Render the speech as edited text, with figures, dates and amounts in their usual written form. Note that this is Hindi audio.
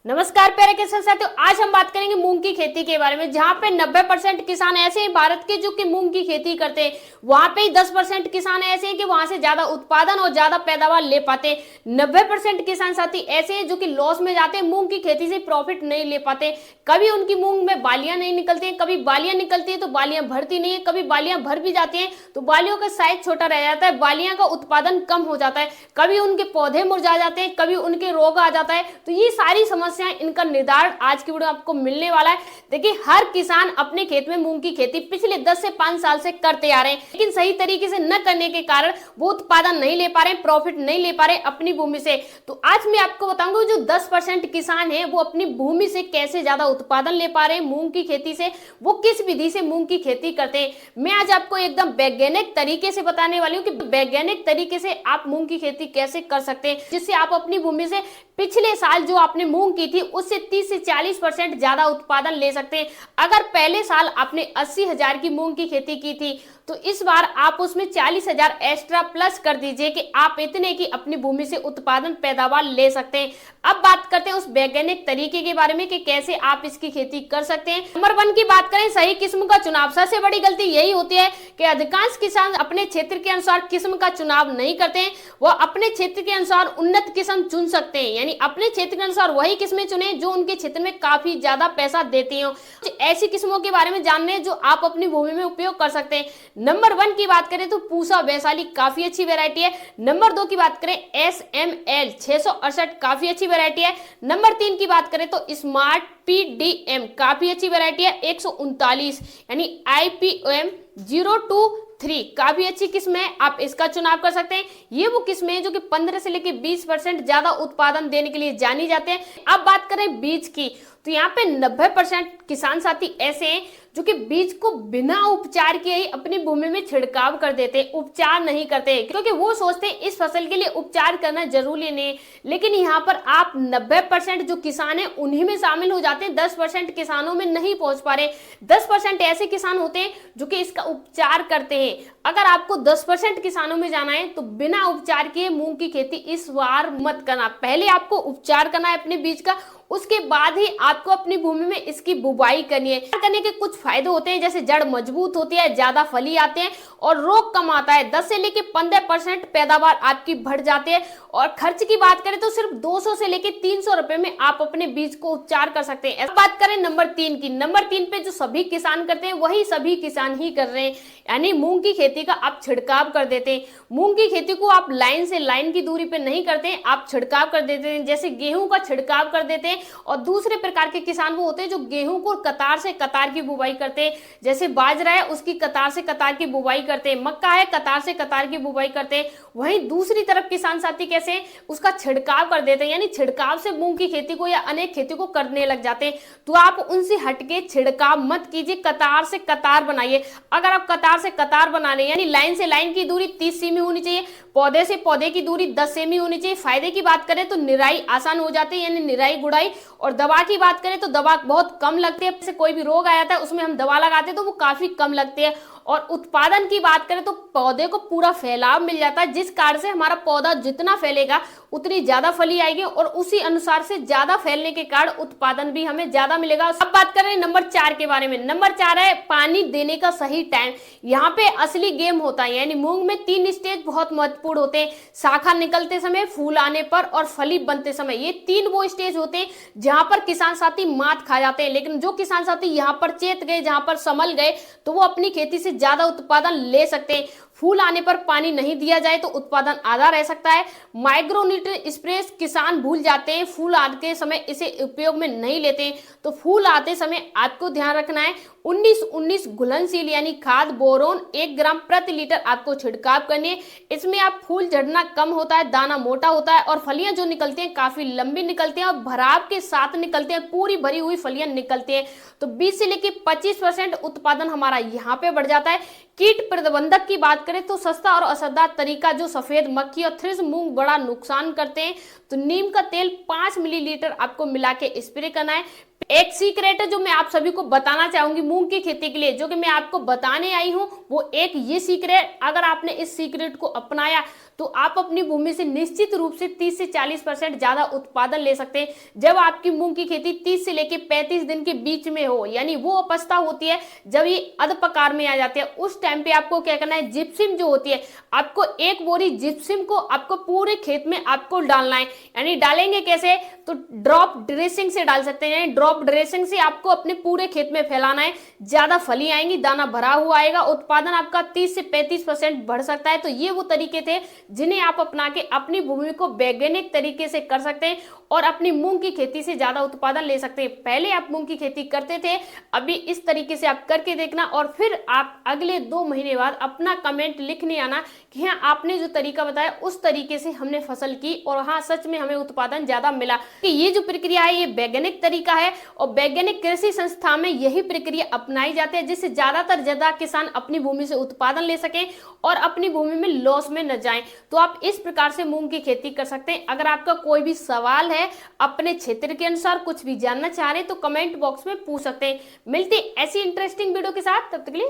नमस्कार प्यारे किसान साथियों, आज हम बात करेंगे मूंग की खेती के बारे में। जहां पे 90% किसान ऐसे हैं भारत के जो कि मूंग की खेती करते हैं, वहां पे 10% किसान ऐसे हैं कि वहां से ज्यादा उत्पादन और ज्यादा पैदावार ले पाते हैं। 90% किसान साथी ऐसे हैं जो कि लॉस में जाते हैं, मूंग की खेती से प्रॉफिट नहीं ले पाते। कभी उनकी मूंग में बालियां नहीं निकलती हैं, कभी बालियां निकलती है तो बालियां भरती नहीं है, कभी बालियां भर भी जाती हैं तो बालियों का साइज छोटा रह जाता है, बालियां का उत्पादन कम हो जाता है, कभी उनके पौधे मुरझा जाते हैं, कभी उनके रोग आ जाता है। तो ये सारी समस्याएं, इनका निर्धारण आज की वीडियो आपको मिलने वाला है। देखिए, हर किसान अपने खेत में मूंग की खेती पिछले 10 से 5 साल से करते आ रहे हैं, लेकिन सही तरीके से न करने के कारण वो उत्पादन नहीं ले पा रहे, प्रॉफिट नहीं ले पा रहे अपनी भूमि से। तो आज मैं आपको बताऊंगा जो 10% किसान है वो अपनी भूमि से कैसे ज्यादा उत्पादन ले पा रहे हैं मूंग की खेती से, वो किस विधि से मूंग की खेती करते हैं। मैं आज आपको एकदम वैज्ञानिक तरीके से बताने वाली हूँ कि वैज्ञानिक तरीके से आप मूंग की खेती कैसे कर सकते हैं, जिससे आप अपनी भूमि से पिछले साल जो आपने मूंग की थी उससे 30 से 40% ज्यादा उत्पादन ले सकते हैं। अगर पहले साल आपने 80,000 की मूंग की खेती की थी तो इस बार आप उसमें 40,000 एक्स्ट्रा प्लस कर दीजिए कि आप इतने की अपनी भूमि से उत्पादन पैदावार ले सकते हैं। अब बात करते हैं उस वैज्ञानिक तरीके के बारे में कि कैसे आप इसकी खेती कर सकते हैं। नंबर 1 की बात करें, सही किस्म का चुनाव। सबसे बड़ी गलती यही होती है कि अधिकांश किसान अपने क्षेत्र के अनुसार किस्म का चुनाव नहीं करते हैं। वो अपने क्षेत्र के अनुसार उन्नत किस्म चुन सकते हैं, यानी अपने क्षेत्र के अनुसार वही किस्में चुने जो उनके क्षेत्र में काफी ज्यादा पैसा देती हो। ऐसी किस्मों के बारे में जानने जो आप अपनी भूमि में उपयोग कर सकते हैं। नंबर 1 की बात करें तो पूसा वैशाली काफी अच्छी वैरायटी है। नंबर 2 की बात करें SML 668 काफी अच्छी वैरायटी है। नंबर 3 की बात करें तो स्मार्ट PDM काफी अच्छी वैरायटी है 139, यानी IPM 023 काफी अच्छी किस्म है, आप इसका चुनाव कर सकते हैं। ये वो किस्में हैं जो कि 15 से लेकर 20% ज्यादा उत्पादन देने के लिए जानी जाते हैं। अब बात करें बीज की, तो यहाँ पे 90% किसान साथी ऐसे हैं जो कि बीज को बिना उपचार किए ही अपनी भूमि में छिड़काव कर देते हैं, उपचार नहीं करते, क्योंकि वो सोचते हैं इस फसल के लिए उपचार करना जरूरी नहीं है। लेकिन यहाँ पर आप 90% जो किसान हैं उन्हीं में शामिल हो जाते हैं, 10% किसानों में नहीं पहुंच पा रहे। 10% ऐसे किसान होते हैं जो कि इसका उपचार करते हैं। अगर आपको 10% किसानों में जाना है तो बिना उपचार किए मूंग की खेती इस बार मत करना। पहले आपको उपचार करना है अपने बीज का, उसके बाद ही आपको अपनी भूमि में इसकी बुवाई करनी है। करने के कुछ फायदे होते हैं, जैसे जड़ मजबूत होती है, ज्यादा फली आते हैं और रोग कम आता है। 10 से लेकर 15% पैदावार आपकी बढ़ जाती है। और खर्च की बात करें तो सिर्फ 200 से लेकर 300 रुपए में आप अपने बीज को उपचार कर सकते हैं। बात करें नंबर 3 की, नंबर 3 पे जो सभी किसान करते हैं वही सभी किसान ही कर रहे हैं, यानी मूंग की खेती का आप छिड़काव कर देते हैं। मूंग की खेती को आप लाइन से लाइन की दूरी पे नहीं करते हैं, आप छिड़काव कर देते हैं। जैसे गेहूं का छिड़काव कर देते हैं। और दूसरे प्रकार के किसान वो होते हैं जो गेहूं को कतार से कतार की बुवाई करते हैं। जैसे बाजरा है उसकी कतार से कतार की बुवाई करते हैं, मक्का है कतार से कतार की बुवाई करते हैं। वहीं दूसरी तरफ किसान साथी कैसे उसका छिड़काव कर देते हैं, यानी छिड़काव से मूंग की खेती को या अनेक खेती को करने लग जाते हैं। तो आप उनसे हटके छिड़काव मत कीजिए, कतार से कतार बनाइए। अगर आप कतार से कतार बना रहे हैं, यानी लाइन से लाइन की दूरी 30 सेमी होनी चाहिए, पौधे से पौधे की दूरी 10 सेमी होनी चाहिए। फायदे की बात करें तो निराई आसान हो जाती है, यानी निराई गुड़ाई। और दवा की बात करें तो दवा बहुत कम लगती है, जैसे कोई भी रोग आया था उसमें हम दवा लगाते हैं तो वो काफी कम लगती है। और उत्पादन की बात करें तो पौधे को पूरा फैलाव मिल जाता है, जिस कारण से हमारा पौधा जितना फैलेगा उतनी ज्यादा फली आएगी और उसी अनुसार से ज्यादा फैलने के कारण उत्पादन भी हमें ज्यादा मिलेगा। अब बात करें नंबर 4 के बारे में। नंबर 4 है पानी देने का सही टाइम। यहाँ पे असली गेम होता है, यानी मूंग में 3 स्टेज बहुत महत्वपूर्ण होते हैं। शाखा निकलते समय, फूल आने पर और फली बनते समय, ये 3 वो स्टेज होते हैं जहां पर किसान साथी मात खा जाते हैं। लेकिन जो किसान साथी यहाँ पर चेत गए, जहां पर संभल गए, तो वो अपनी खेती से ज्यादा उत्पादन ले सकते हैं। फूल आने पर पानी नहीं दिया जाए तो उत्पादन आधा रह सकता है। माइक्रोन्यूट्रिएंट स्प्रे किसान भूल जाते हैं, फूल आते समय इसे उपयोग में नहीं लेते हैं। तो फूल आते समय आपको ध्यान रखना है 19-19 घुलनशील यानी खाद बोरोन 1 ग्राम प्रति लीटर आपको छिड़काव करनी है। इसमें आप फूल झड़ना कम होता है, दाना मोटा होता है और फलियां जो निकलती हैं काफी लंबी निकलती हैं और भराव के साथ निकलते हैं, पूरी भरी हुई फलियां निकलती हैं। तो 20 से लेकर 25% उत्पादन हमारा यहाँ पे बढ़ जाता है। कीट प्रबंधक की बात करें तो सस्ता और असरदार तरीका जो सफेद मक्खी और थ्रिप्स मूंग बड़ा नुकसान करते हैं, तो नीम का तेल 5 मिलीलीटर आपको मिला के स्प्रे करना है। एक सीक्रेट है जो मैं आप सभी को बताना चाहूंगी मूंग की खेती के लिए, जो कि मैं आपको बताने आई हूं, वो एक ये सीक्रेट, अगर आपने इस सीक्रेट को अपनाया तो आप अपनी भूमि से निश्चित रूप से 30 से 40% ज्यादा उत्पादन ले सकते हैं। जब आपकी मूंग की खेती 30 से लेकर 35 दिन के बीच में हो, यानी वो अवस्था होती है जब ये अधपकार में आ जाते हैं, उस टाइम पे आपको क्या करना है, जिप्सम जो होती है, आपको 1 बोरी जिप्सम को आपको पूरे खेत में आपको डालना है। यानी डालेंगे कैसे, तो ड्रॉप ड्रेसिंग से डाल सकते हैं। ड्रॉप ड्रेसिंग से आपको अपने पूरे खेत में फैलाना है, ज्यादा फली आएंगी, दाना भरा हुआ आएगा, उत्पादन आपका 30 से 35% बढ़ सकता है। तो ये वो तरीके थे जिन्हें आप अपना के अपनी भूमि को वैज्ञानिक तरीके से कर सकते हैं और अपनी मूंग की खेती से ज्यादा उत्पादन ले सकते हैं। पहले आप मूंग की खेती करते थे, अभी इस तरीके से आप करके देखना और फिर आप अगले 2 महीने बाद अपना कमेंट लिखने आना कि हाँ आपने जो तरीका बताया उस तरीके से हमने फसल की और हाँ सच में हमें उत्पादन ज्यादा मिला। कि ये जो प्रक्रिया है ये वैज्ञानिक तरीका है और वैज्ञानिक कृषि संस्था में यही प्रक्रिया अपनाई जाती है, जिससे ज्यादा किसान अपनी भूमि से उत्पादन ले सकें और अपनी भूमि में लॉस में न जाएं। तो आप इस प्रकार से मूंग की खेती कर सकते हैं। अगर आपका कोई भी सवाल है, अपने क्षेत्र के अनुसार कुछ भी जानना चाह रहे हैं तो कमेंट बॉक्स में पूछ सकते हैं। मिलते ऐसी इंटरेस्टिंग वीडियो के साथ, तब तक के लिए